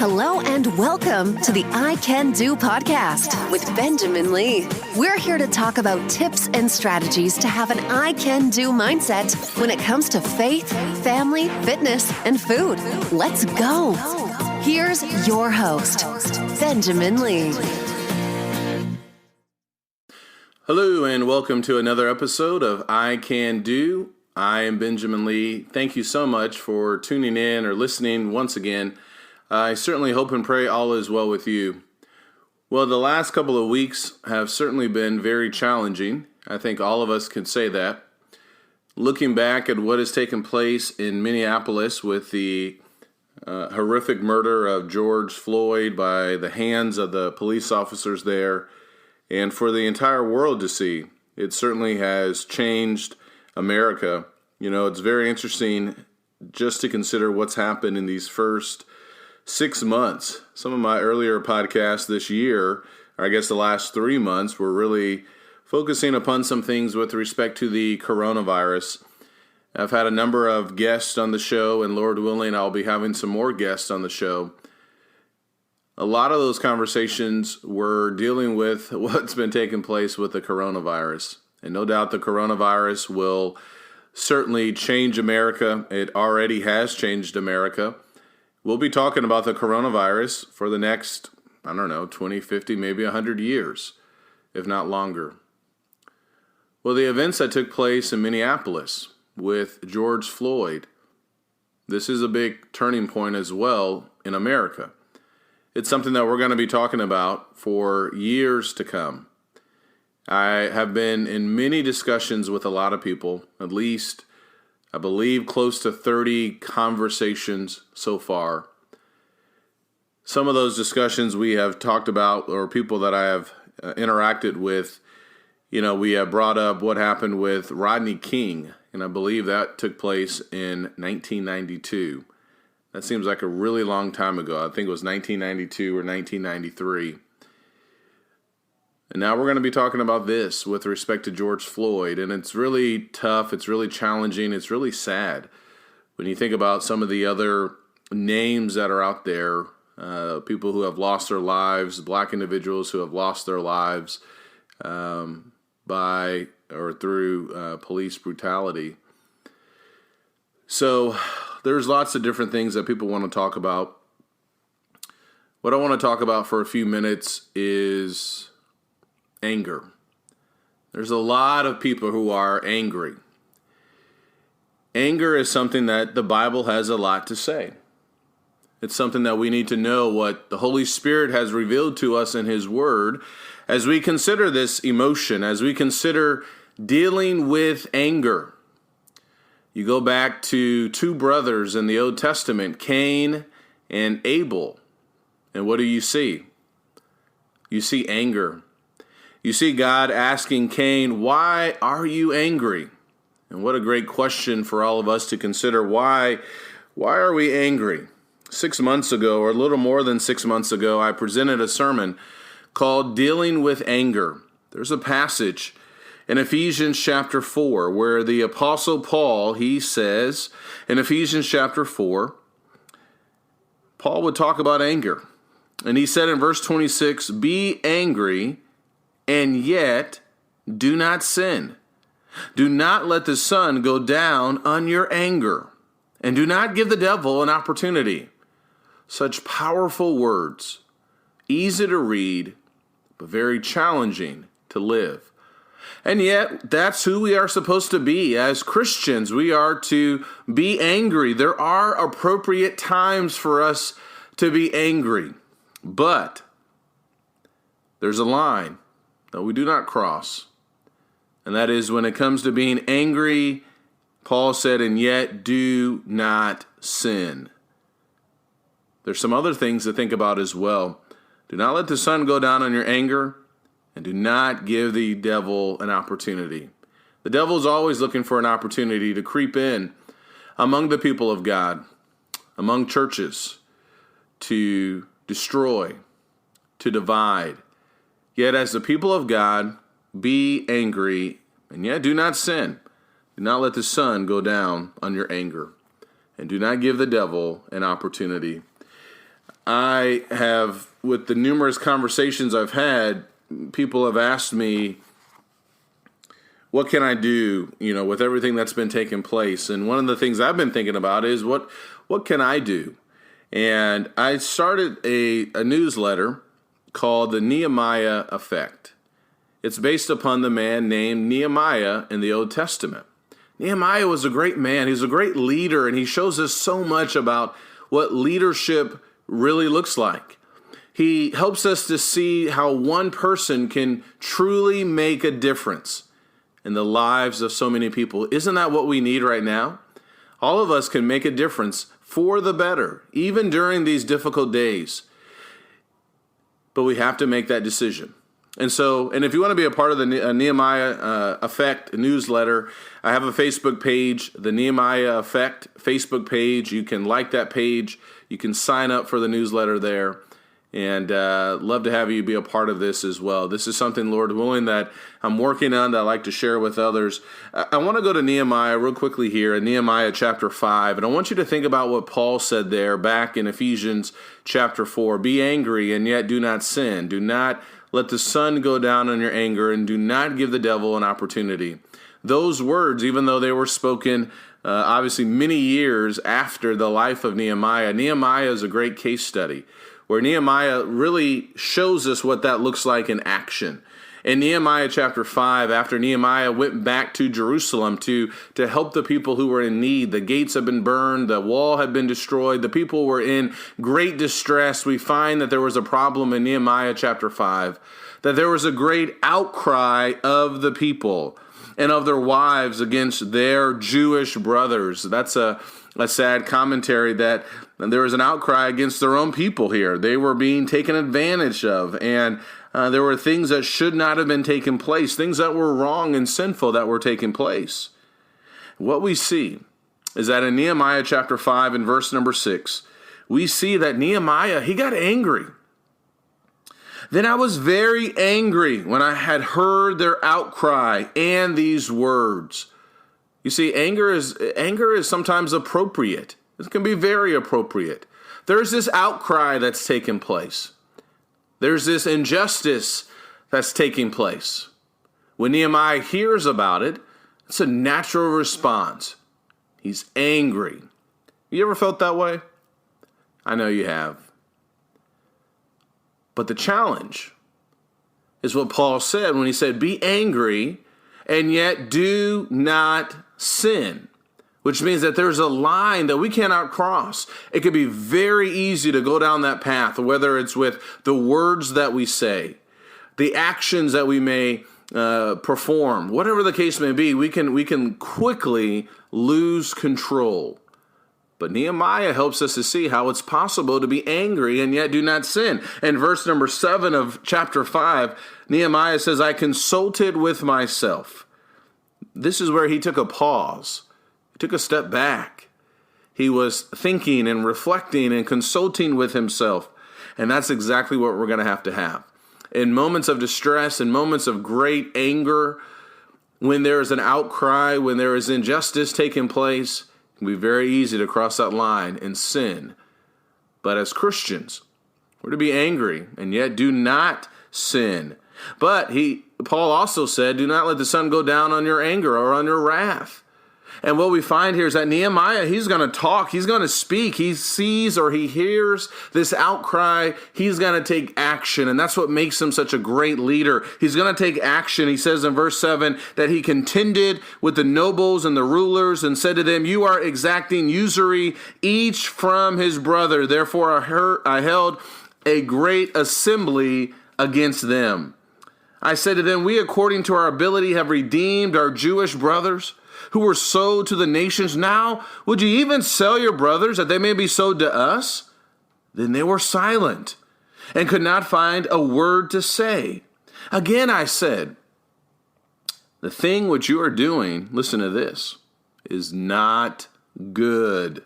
Hello and welcome to the I Can Do podcast with Benjamin Lee. We're here to talk about tips and strategies to have an I Can Do mindset when it comes to faith, family, fitness, and food. Let's go. Here's your host, Benjamin Lee. Hello and welcome to another episode of I Can Do. I am Benjamin Lee. Thank you so much for tuning in or listening once again. I certainly hope and pray all is well with you. Well, the last couple of weeks have certainly been very challenging. I think all of us can say that. Looking back at what has taken place in Minneapolis with the horrific murder of George Floyd by the hands of the police officers there, and for the entire world to see, it certainly has changed America. You know, it's very interesting just to consider what's happened in these first 6 months. Some of my earlier podcasts this year, or I guess the last 3 months, were really focusing upon some things with respect to the coronavirus. I've had a number of guests on the show, and Lord willing, I'll be having some more guests on the show. A lot of those conversations were dealing with what's been taking place with the coronavirus. And no doubt the coronavirus will certainly change America. It already has changed America. We'll be talking about the coronavirus for the next, 20, 50, maybe 100 years, if not longer. Well, the events that took place in Minneapolis with George Floyd, this is a big turning point as well in America. It's something that we're going to be talking about for years to come. I have been in many discussions with a lot of people, at least I believe close to 30 conversations so far. Some of those discussions we have talked about, or people that I have interacted with, we have brought up what happened with Rodney King, and I believe that took place in 1992. That seems like a really long time ago. I think it was 1992 or 1993. And now we're going to be talking about this with respect to George Floyd. And it's really tough. It's really challenging. It's really sad when you think about some of the other names that are out there, people who have lost their lives, black individuals who have lost their lives by or through police brutality. So there's lots of different things that people want to talk about. What I want to talk about for a few minutes is anger. There's a lot of people who are angry. Anger is something that the Bible has a lot to say. It's something that we need to know what the Holy Spirit has revealed to us in His Word as we consider this emotion, as we consider dealing with anger. You go back to two brothers in the Old Testament, Cain and Abel, and what do you see? You see anger. You see God asking Cain, "Why are you angry?" And what a great question for all of us to consider. Why are we angry? 6 months ago, or a little more than 6 months ago, I presented a sermon called Dealing with Anger. There's a passage in Ephesians chapter 4 where the Apostle Paul, he says in Ephesians chapter 4, Paul would talk about anger. And he said in verse 26, "Be angry, and yet do not sin. Do not let the sun go down on your anger, and do not give the devil an opportunity." Such powerful words, easy to read, but very challenging to live. And yet, that's who we are supposed to be. As Christians, we are to be angry. There are appropriate times for us to be angry, but there's a line that we do not cross. And that is when it comes to being angry, Paul said, "And yet do not sin." There's some other things to think about as well. Do not let the sun go down on your anger, and do not give the devil an opportunity. The devil is always looking for an opportunity to creep in among the people of God, among churches, to destroy, to divide. Yet as the people of God, be angry, and yet do not sin. Do not let the sun go down on your anger, and do not give the devil an opportunity. I have, with the numerous conversations I've had, people have asked me, what can I do, with everything that's been taking place? And one of the things I've been thinking about is what can I do? And I started a newsletter called the Nehemiah Effect. It's based upon the man named Nehemiah in the Old Testament. Nehemiah was a great man. He's a great leader, and he shows us so much about what leadership really looks like. He helps us to see how one person can truly make a difference in the lives of so many people. Isn't that what we need right now? All of us can make a difference for the better, even during these difficult days. But we have to make that decision. And if you want to be a part of the Nehemiah Effect newsletter, I have a Facebook page, the Nehemiah Effect Facebook page. You can like that page. You can sign up for the newsletter there. And love to have you be a part of this as well. This is something, Lord willing, that I'm working on that I like to share with others. I want to go to Nehemiah real quickly here in Nehemiah chapter 5. And I want you to think about what Paul said there back in Ephesians chapter 4. Be angry and yet do not sin. Do not let the sun go down on your anger, and do not give the devil an opportunity. Those words, even though they were spoken obviously many years after the life of Nehemiah, Nehemiah is a great case study where Nehemiah really shows us what that looks like in action. In Nehemiah chapter 5, after Nehemiah went back to Jerusalem to help the people who were in need, the gates had been burned, the wall had been destroyed, the people were in great distress. We find that there was a problem in Nehemiah chapter 5, that there was a great outcry of the people and of their wives against their Jewish brothers. That's a sad commentary that there was an outcry against their own people here. They were being taken advantage of, and there were things that should not have been taking place, things that were wrong and sinful that were taking place. What we see is that in Nehemiah chapter 5 and verse number 6, we see that Nehemiah, he got angry. Then I was very angry when I had heard their outcry and these words. You see, anger is sometimes appropriate. It can be very appropriate. There's this outcry that's taking place. There's this injustice that's taking place. When Nehemiah hears about it, it's a natural response. He's angry. You ever felt that way? I know you have. But the challenge is what Paul said when he said, be angry and yet do not sin, which means that there's a line that we cannot cross. It could be very easy to go down that path, whether it's with the words that we say, the actions that we may perform, whatever the case may be, we can quickly lose control. But Nehemiah helps us to see how it's possible to be angry and yet do not sin. In verse number 7 of chapter 5, Nehemiah says, I consulted with myself. This is where he took a pause. He took a step back. He was thinking and reflecting and consulting with himself. And that's exactly what we're going to have. In moments of distress, in moments of great anger, when there is an outcry, when there is injustice taking place, it can be very easy to cross that line and sin. But as Christians, we're to be angry and yet do not sin. But Paul also said, do not let the sun go down on your anger or on your wrath. And what we find here is that Nehemiah, he's going to talk, he's going to speak. He sees or he hears this outcry. He's going to take action. And that's what makes him such a great leader. He's going to take action. He says in verse 7 that he contended with the nobles and the rulers and said to them, you are exacting usury, each from his brother. Therefore I held a great assembly against them. I said to them, we according to our ability have redeemed our Jewish brothers who were sold to the nations. Now, would you even sell your brothers that they may be sold to us? Then they were silent and could not find a word to say. Again, I said, the thing which you are doing, listen to this, is not good.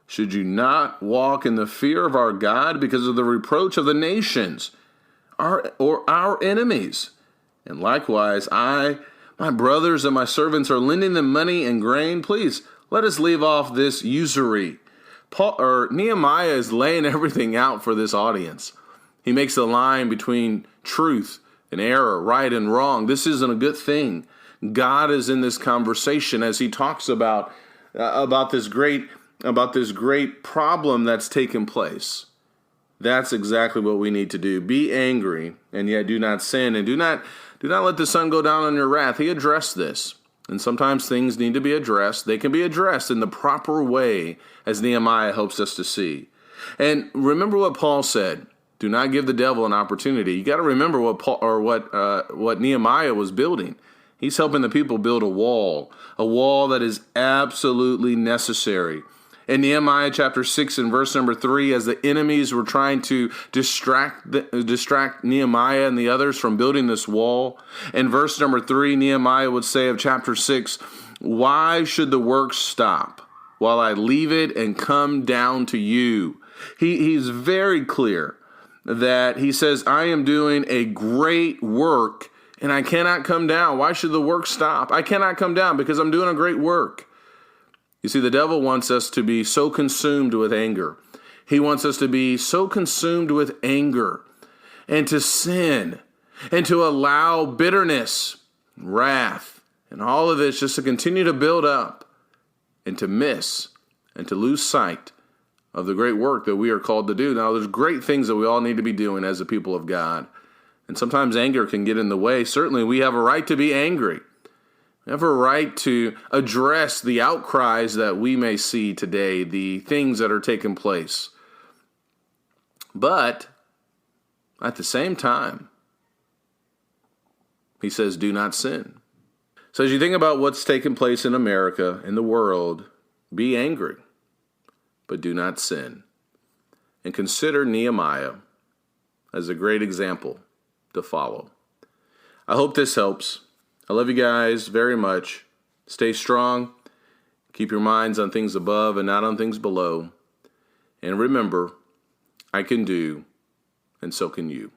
Should you not walk in the fear of our God because of the reproach of the nations, our enemies? And likewise, my brothers and my servants are lending them money and grain. Please, let us leave off this usury. Nehemiah is laying everything out for this audience. He makes the line between truth and error, right and wrong. This isn't a good thing. God is in this conversation as he talks about this great problem that's taken place. That's exactly what we need to do. Be angry, and yet do not sin, and do not let the sun go down on your wrath. He addressed this. And sometimes things need to be addressed. They can be addressed in the proper way, as Nehemiah helps us to see. And remember what Paul said. Do not give the devil an opportunity. You got to remember what Nehemiah was building. He's helping the people build a wall that is absolutely necessary. In Nehemiah chapter 6 and verse number 3, as the enemies were trying to distract Nehemiah and the others from building this wall, in verse number 3, Nehemiah would say of chapter 6, "Why should the work stop while I leave it and come down to you?" He's very clear that he says, "I am doing a great work and I cannot come down. Why should the work stop? I cannot come down because I'm doing a great work." You see, the devil wants us to be so consumed with anger. He wants us to be so consumed with anger and to sin and to allow bitterness, wrath, and all of this just to continue to build up and to miss and to lose sight of the great work that we are called to do. Now, there's great things that we all need to be doing as a people of God. And sometimes anger can get in the way. Certainly, we have a right to be angry. We have a right to address the outcries that we may see today, the things that are taking place. But at the same time, he says, do not sin. So as you think about what's taking place in America, in the world, be angry, but do not sin. And consider Nehemiah as a great example to follow. I hope this helps. I love you guys very much. Stay strong. Keep your minds on things above and not on things below. And remember, I can do, and so can you.